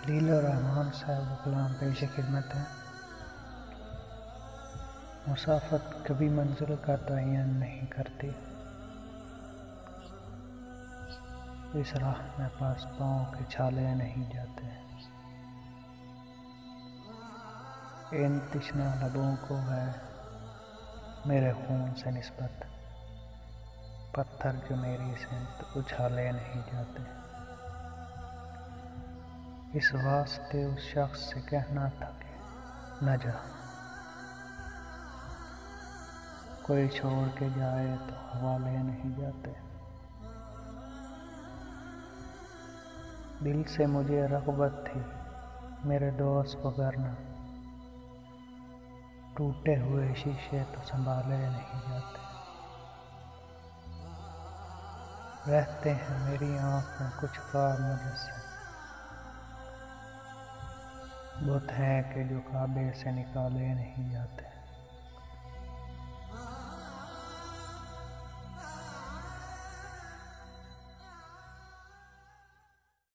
खलीलुर्रहमान साहब कलाम पेश खिदमत है। मुसाफत कभी मंजिल का तयन नहीं करती। इस राह में पास पाँव के छाले नहीं जाते। इन तिश्ना लबों को है मेरे खून से निस्बत, पत्थर जो मेरी सिमत उछाले नहीं जाते। इस वास्ते उस शख्स से कहना था कि न जा, कोई छोड़ के जाए तो हवाले नहीं जाते। दिल से मुझे रग़बत थी मेरे दोस्त वगरना, टूटे हुए शीशे तो संभाले नहीं जाते। रहते हैं मेरी आँख में कुछ ख्वाब मुझसे, बुत हैं कि जो काबे से निकाले नहीं जाते।